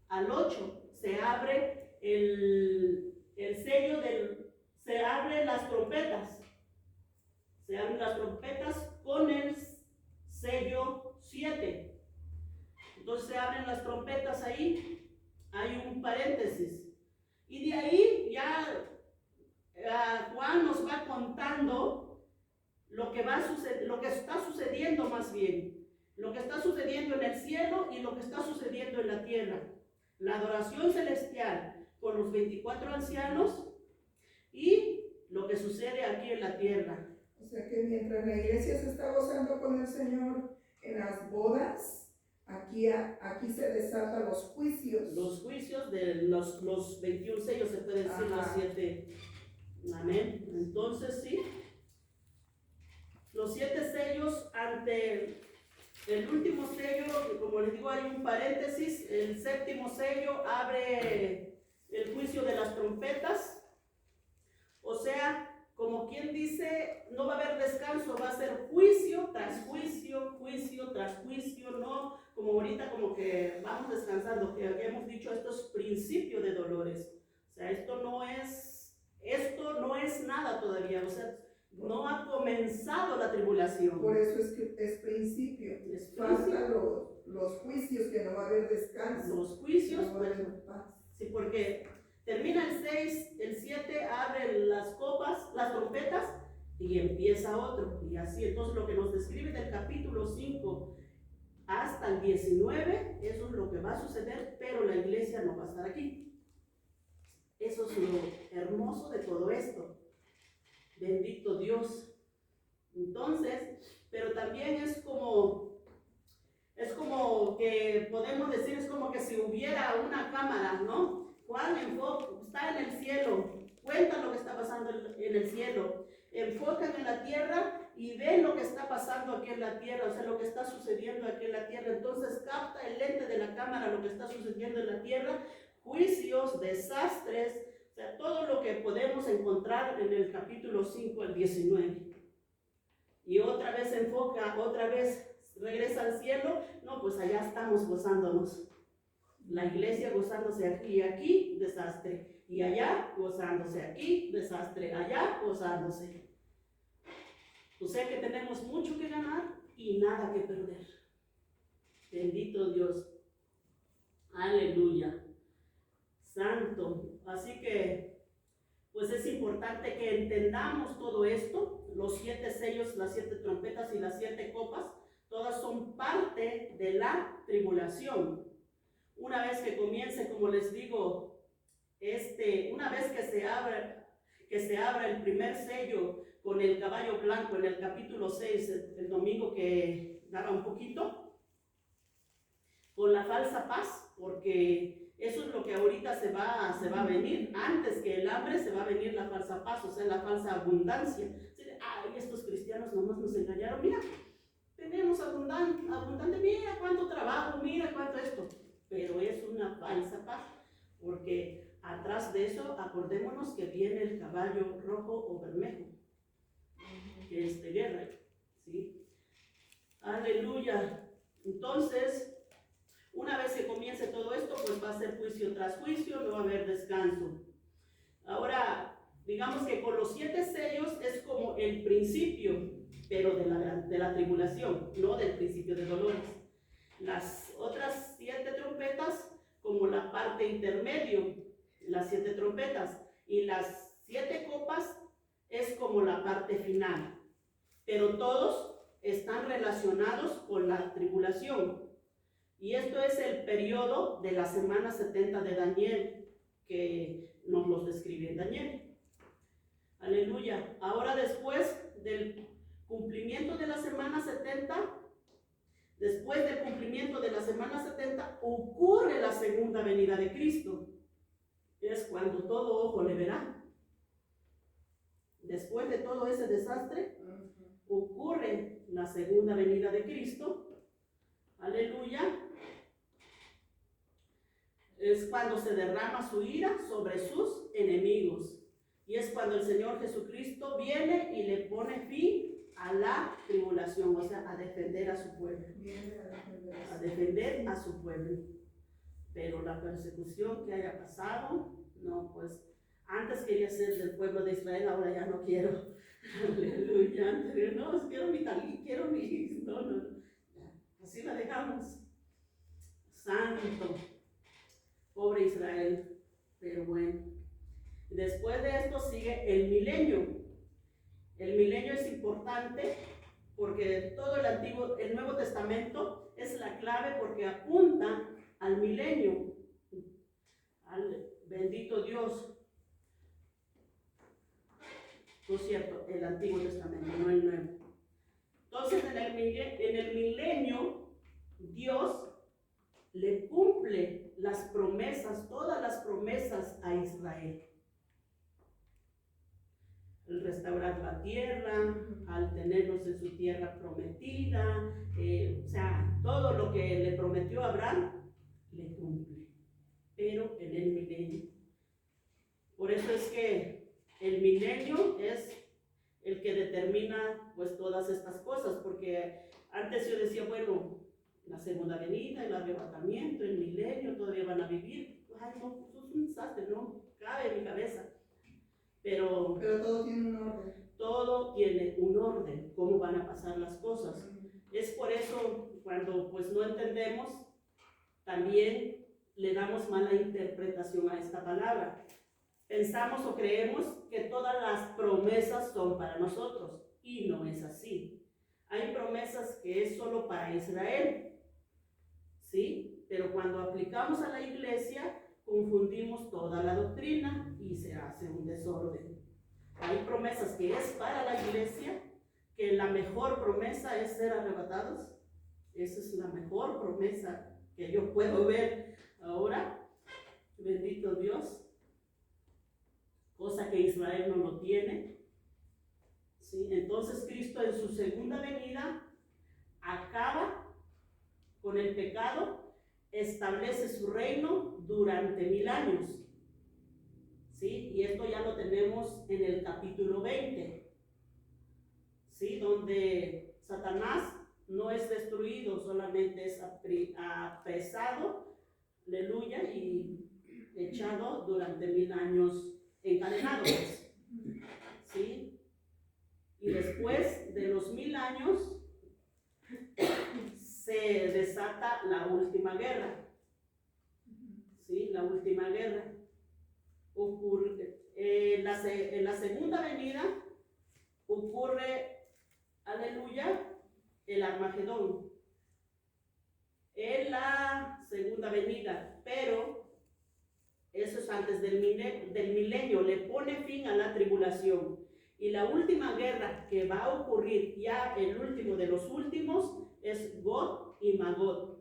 al 8, se abre el sello se abren las trompetas. Se abren las trompetas con el sello 7. Entonces se abren las trompetas ahí, hay un paréntesis. Y de ahí ya Juan nos va contando lo que está sucediendo más bien. Lo que está sucediendo en el cielo y lo que está sucediendo en la tierra. La adoración celestial con los 24 ancianos y lo que sucede aquí en la tierra. O sea que mientras la iglesia se está gozando con el Señor en las bodas, aquí se desatan los juicios. Los juicios de los 21 sellos, se puede decir. Ajá. Los 7. Amén. Entonces sí, los 7 sellos ante el último sello, como les digo, hay un paréntesis. El 7º sello abre el juicio de las trompetas. O sea, como quien dice, no va a haber descanso, va a ser juicio tras juicio, juicio tras juicio, no como ahorita como que vamos descansando, que hemos dicho, esto es principio de dolores. O sea, esto no es nada todavía, o sea, no ha comenzado la tribulación. Por eso es que es principio. Faltan los juicios, que no va a haber descanso. Los juicios, no va a haber paz. Sí, porque termina el 6, el 7 abre las copas, las trompetas, y empieza otro. Y así, entonces lo que nos describe del capítulo 5 hasta el 19, eso es lo que va a suceder, pero la iglesia no va a estar aquí. Eso es lo hermoso de todo esto. Bendito Dios. Entonces, pero también es como que podemos decir, es como que si hubiera una cámara, ¿no? Juan está en el cielo, cuenta lo que está pasando en el cielo, enfocan en la tierra y ven lo que está pasando aquí en la tierra, o sea, lo que está sucediendo aquí en la tierra. Entonces capta el lente de la cámara lo que está sucediendo en la tierra, juicios, desastres, o sea, todo lo que podemos encontrar en el capítulo 5 al 19. Y otra vez desenfoca otra vez, regresa al cielo, no, pues allá estamos gozándonos. La iglesia gozándose aquí y aquí, desastre. Y allá gozándose aquí, desastre. Allá gozándose. O sea que tenemos mucho que ganar y nada que perder. Bendito Dios. Aleluya. Santo. Así que, pues es importante que entendamos todo esto. Los 7 sellos, las 7 trompetas y las 7 copas, todas son parte de la tribulación. Una vez que comience, como les digo, una vez que se abra el primer sello con el caballo blanco en el capítulo 6, el domingo que daba un poquito, con la falsa paz, porque eso es lo que ahorita se va a venir. Antes que el hambre se va a venir la falsa paz, o sea, la falsa abundancia. Ay, estos cristianos nomás nos engañaron, mira, tenemos abundante, mira cuánto trabajo, mira cuánto esto. Pero es una falsa paz, porque atrás de eso, acordémonos que viene el caballo rojo o bermejo, que es de guerra, ¿sí? Aleluya. Entonces, una vez que comience todo esto, pues va a ser juicio tras juicio, no va a haber descanso. Ahora, digamos que con los 7 sellos es como el principio, pero de la tribulación, no del principio de dolores. Las otras 7 trompetas como la parte intermedio, las 7 trompetas, y las 7 copas es como la parte final, pero todos están relacionados con la tribulación. Y esto es el periodo de la semana 70 de Daniel, que nos los describe en Daniel. Aleluya. Ahora, después del cumplimiento de la semana 70, después del cumplimiento de la semana 70, ocurre la segunda venida de Cristo. Es cuando todo ojo le verá. Después de todo ese desastre, ocurre la segunda venida de Cristo. Aleluya. Es cuando se derrama su ira sobre sus enemigos. Y es cuando el Señor Jesucristo viene y le pone fin a la tribulación, o sea, a defender a su pueblo. A defender a su pueblo. Pero la persecución que haya pasado, no, pues antes quería ser del pueblo de Israel, ahora ya no quiero. Aleluya. Antes, no, quiero mi talí, quiero mi... No. Así la dejamos. Santo. Pobre Israel. Pero bueno. Después de esto sigue el milenio. El milenio es importante porque todo el Nuevo Testamento es la clave porque apunta al milenio. Al bendito Dios. No es cierto, el Antiguo Testamento, no el Nuevo. Entonces, en el milenio, Dios le cumple las promesas, todas las promesas a Israel. Al restaurar la tierra, al tenerlos en su tierra prometida, o sea, todo lo que le prometió a Abraham, le cumple. Pero en el milenio. Por eso es que el milenio es el que determina pues todas estas cosas, porque antes yo decía, bueno, la segunda venida, el arrebatamiento, el milenio, todavía van a vivir. Ay, no, eso es un desastre, no cabe en mi cabeza. Pero todo tiene un orden. Todo tiene un orden, cómo van a pasar las cosas. Es por eso, cuando pues no entendemos, también le damos mala interpretación a esta palabra. Pensamos o creemos que todas las promesas son para nosotros, y no es así. Hay promesas que es solo para Israel, ¿sí? Pero cuando aplicamos a la iglesia, confundimos toda la doctrina y se hace un desorden. Hay promesas que es para la iglesia, que la mejor promesa es ser arrebatados. Esa es la mejor promesa que yo puedo ver ahora. Bendito Dios. Cosa que Israel no lo tiene. ¿Sí? Entonces Cristo en su segunda venida acaba con el pecado, establece su reino durante 1000 años. ¿Sí? Y esto ya lo tenemos en el capítulo 20, ¿sí? Donde Satanás no es destruido, solamente es apresado, aleluya, y echado durante 1000 años encadenado, pues. ¿Sí? Y después de los 1000 años se desata la última guerra. ¿Sí? La última guerra ocurre en la segunda venida, ocurre, aleluya, el Armagedón en la segunda venida, pero eso es antes del milenio, le pone fin a la tribulación. Y la última guerra que va a ocurrir, ya el último de los últimos, es Gog y Magog.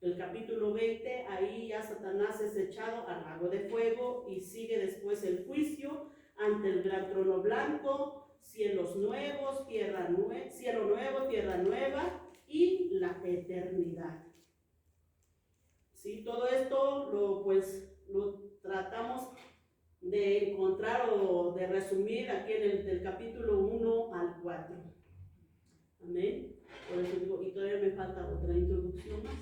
El capítulo 20, ahí ya Satanás es echado al lago de fuego y sigue después el juicio ante el gran trono blanco, cielos nuevos, cielo nuevo, tierra nueva y la eternidad. ¿Sí? Todo esto lo tratamos de encontrar o de resumir aquí del capítulo 1 al 4. Amén. Por eso digo, y todavía me falta otra introducción más.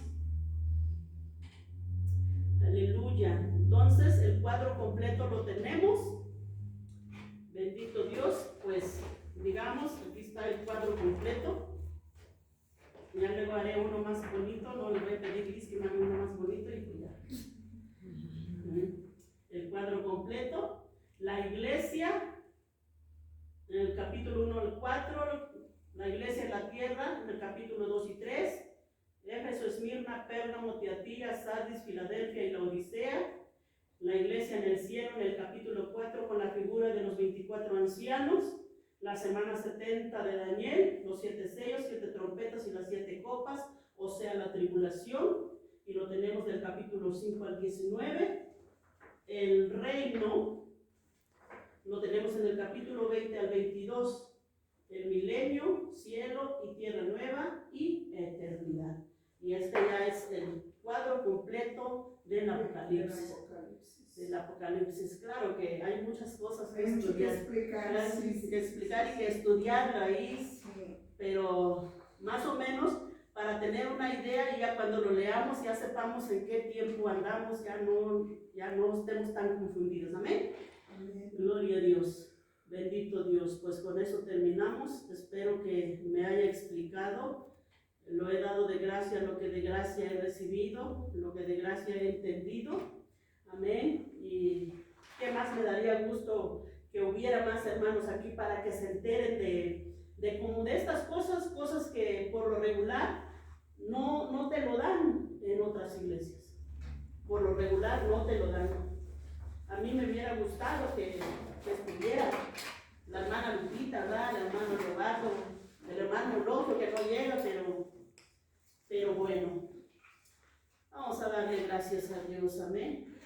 Aleluya. Entonces el cuadro completo lo tenemos. Bendito Dios. Pues digamos, aquí está el cuadro completo. Ya luego haré uno más bonito. No le voy a pedir Liz que me haga uno más bonito y pues ya. El cuadro completo. La iglesia, en el capítulo 1 al 4, la iglesia en la tierra, en el capítulo 2 y 3. Éfeso, Esmirna, Pérgamo, Tiatira, Sardis, Filadelfia y la Odisea. La iglesia en el cielo, en el capítulo 4, con la figura de los 24 ancianos. La semana 70 de Daniel, los 7 sellos, 7 trompetas y las 7 copas, o sea, la tribulación. Y lo tenemos del capítulo 5 al 19. El reino lo tenemos en el capítulo 20 al 22. El milenio, cielo y tierra nueva y eternidad. Y este ya es el cuadro completo del Apocalipsis. Del Apocalipsis. Claro que hay muchas cosas que estudiar, que explicar y que estudiar ahí, pero más o menos para tener una idea y ya cuando lo leamos ya sepamos en qué tiempo andamos, ya no estemos tan confundidos. Amén. Amén. Gloria a Dios. Bendito Dios. Pues con eso terminamos. Espero que me haya explicado. Lo he dado de gracia lo que de gracia he recibido, lo que de gracia he entendido. Amén. Y qué más me daría gusto que hubiera más hermanos aquí para que se enteren de como de estas cosas que por lo regular no te lo dan en otras iglesias. Por lo regular no te lo dan. A mí me hubiera gustado que estuviera la hermana Lupita, ¿verdad? El hermano Roberto, el hermano Loco que no llega, pero bueno, vamos a darle gracias a Dios, amén.